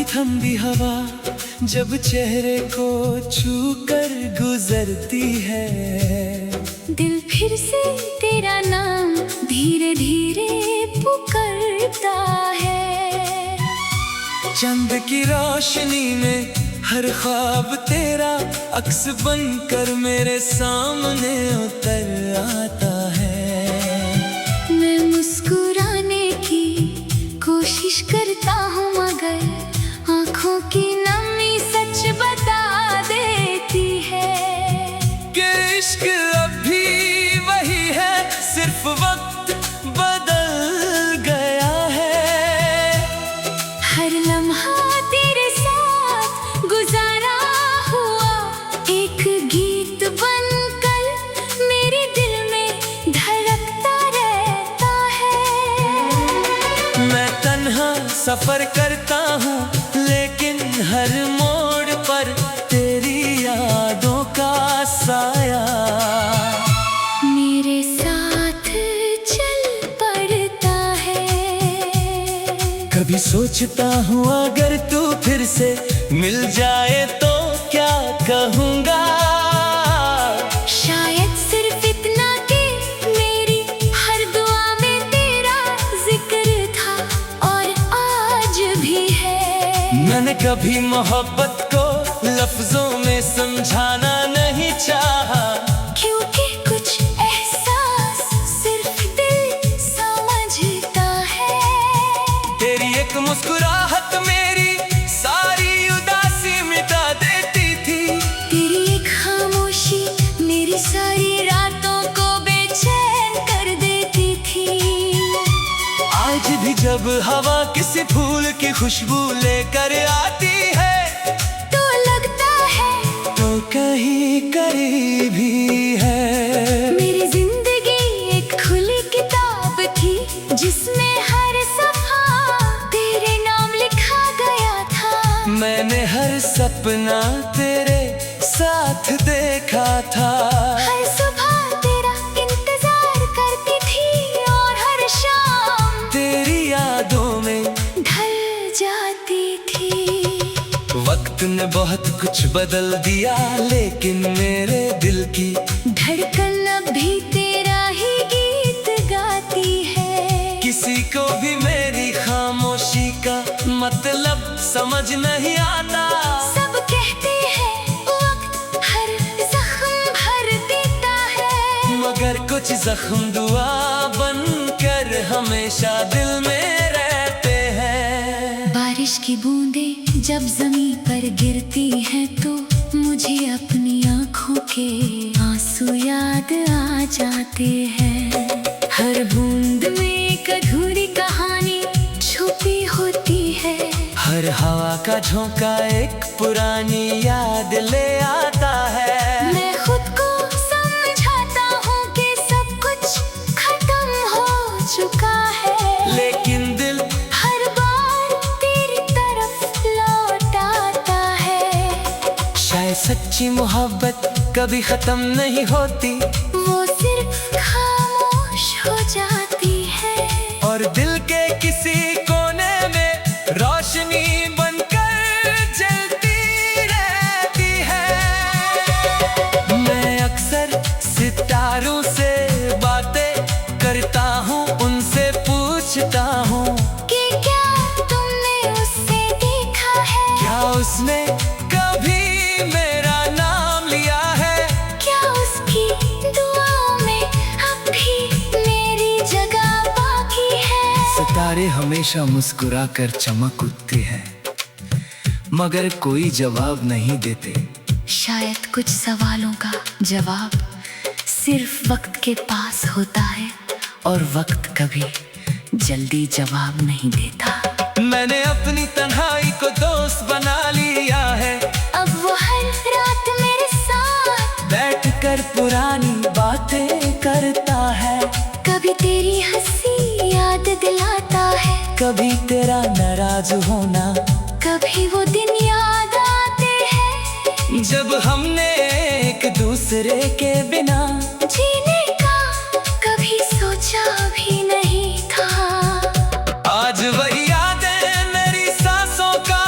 ठंडी हवा जब चेहरे को छू कर गुजरती है, दिल फिर से तेरा नाम धीरे धीरे पुकारता है। चंद की रोशनी में हर ख्वाब तेरा अक्स बनकर मेरे सामने उतर आता है। मैं मुस्कुराने की कोशिश करता हूँ मगर आँखों की नमी सच बता देती है कि इश्क अब भी वही है, सिर्फ वक्त बदल गया है। हर लम्हा तेरे साथ गुजारा हुआ एक गीत बनकर मेरे दिल में धड़कता रहता है। मैं तन्हा सफर करता हूँ लेकिन हर मोड़ पर तेरी यादों का साया मेरे साथ चल पड़ता है। कभी सोचता हूँ अगर तू फिर से मिल जाए तो क्या कहूँगा। शायद सिर्फ इतना कि मेरी हर दुआ में तेरा जिक्र था और आज भी है। मैंने कभी मोहब्बत को लफ्जों में समझाना नहीं चाहा, क्योंकि कुछ एहसास सिर्फ दिल समझता है। तेरी एक मुस्कुराहट मेरी सारी उदासी मिटा देती थी। तेरी एक खामोशी मेरी सारी रातों को बेचैन कर देती थी। आज भी जब हवा किसी फूल की खुशबू लेकर आती है तो लगता है तो कहीं करीब ही है। मेरी जिंदगी एक खुली किताब थी जिसमें हर सफ़ा तेरे नाम लिखा गया था। मैंने हर सपना तेरे साथ देखा था। हर सुबह तेरा इंतजार करती थी और हर शाम तेरी यादों में ढल जाती थी। वक्त ने बहुत कुछ बदल दिया लेकिन मेरे दिल की धड़कन अब भी तेरा ही गीत गाती है। किसी को भी मेरी खामोशी का मतलब समझ नहीं आता। सब कहते हैं वक्त हर जख्म भर देता है, मगर कुछ जख्म दुआ बनकर हमेशा दिल में रहते हैं। बारिश की बूंदें जब जमीन पर गिरती हैं तो मुझे अपनी आँखों के आंसू याद आ जाते हैं। हर बूंद में एक अधूरी कहानी छुपी होती है। हर हवा का झोंका एक पुरानी याद ले आता है। मैं खुद को समझाता हूँ कि सब कुछ खत्म हो चुका है, लेकिन दिल हर बार तेरी तरफ लौट आता है। शायद सच्ची मोहब्बत कभी खत्म नहीं होती, वो सिर्फ खामोश हो जाती है और दिल के किसी कोने में रोशनी बनकर जलती रहती है। मैं अक्सर सितारों से बातें करता हूँ, उनसे पूछता हूँ कि क्या तुमने उससे देखा है, क्या उसने कभी मेरा नाम लिया है। क्या उसकी दुआओं में अब भी मेरी जगह बाकी है। सितारे हमेशा मुस्कुरा कर चमक उठते हैं मगर कोई जवाब नहीं देते। शायद कुछ सवालों का जवाब सिर्फ वक्त के पास होता है और वक्त कभी जल्दी जवाब नहीं देता। मैंने अपनी तन्हाई को दोस्त बना लिया है। अब वो हर रात मेरे साथ बैठकर पुरानी बातें करता है। कभी तेरी हंसी याद दिलाता है, कभी तेरा नाराज होना, कभी वो दिन याद आते हैं जब हमने एक दूसरे के बिना जीने का कभी सोचा भी नहीं था। आज वही यादें मेरी सांसों का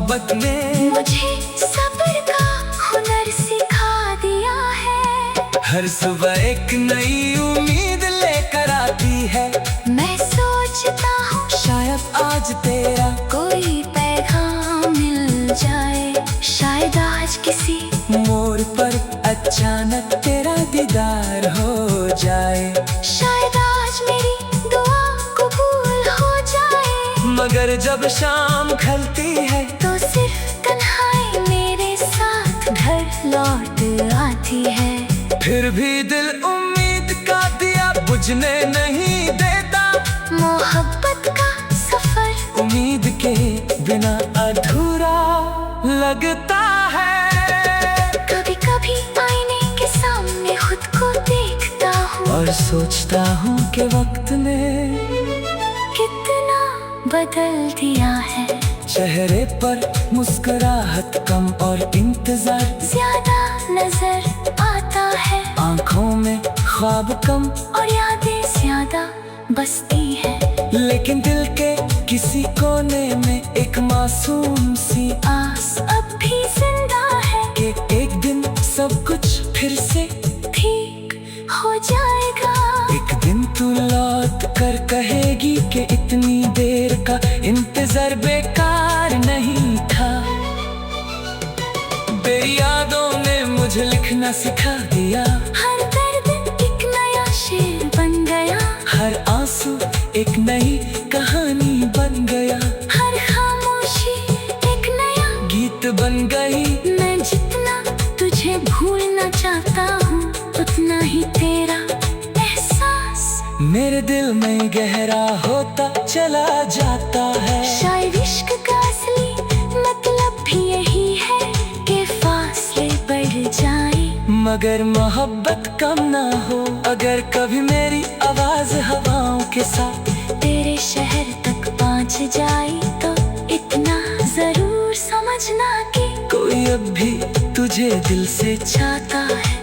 मोहब्बत ने मुझे सब्र का हुनर सिखा दिया है। हर सुबह एक नई उम्मीद लेकर आती है। मैं सोचता हूँ शायद आज तेरा कोई पैगाम मिल जाए, शायद आज किसी मोड़ पर अचानक तेरा दीदार हो जाए, शायद आज मेरी दुआ कबूल हो जाए। मगर जब शाम ढलती है तो सिर्फ तन्हाई मेरे साथ घर लौट आती है। फिर भी दिल उम्मीद का दिया बुझने नहीं देता। मोहब्बत का सफर उम्मीद के बिना अधूरा लगता है। कभी कभी आईने के सामने खुद को देखता हूँ और सोचता हूँ कि वक्त ने कितना बदल दिया है। चेहरे पर मुस्कुराहट कम और इंतजार ज्यादा नजर आता है, आंखों में ख्वाब कम और यादें ज्यादा बसती है। लेकिन दिल के किसी कोने में एक मासूम सी आस अब भी जिंदा है कि एक दिन सब कुछ फिर से ठीक हो जाएगा। एक दिन तू लौट कर कहेगी कि इतनी देर का इंतजार बेकार नहीं था। तेरी यादों ने मुझे लिखना सिखा दिया। हर दर्द एक नया शेर बन गया, हर आंसू एक नई कहानी बन गया, हर खामोशी एक नया गीत बन गई। मैं जितना तुझे भूलना चाहता हूँ उतना ही तेरा एहसास मेरे दिल में गहरा होता चला जाता है। शायद इश्क का असली मतलब भी यही है कि फासले बढ़ जाए, मगर मोहब्बत कम ना हो। अगर कभी मेरी आवाज हवाओं के साथ तेरे शहर तक पहुँच जाए तो इतना जरूर समझना कि कोई अब भी तुझे दिल से चाहता है।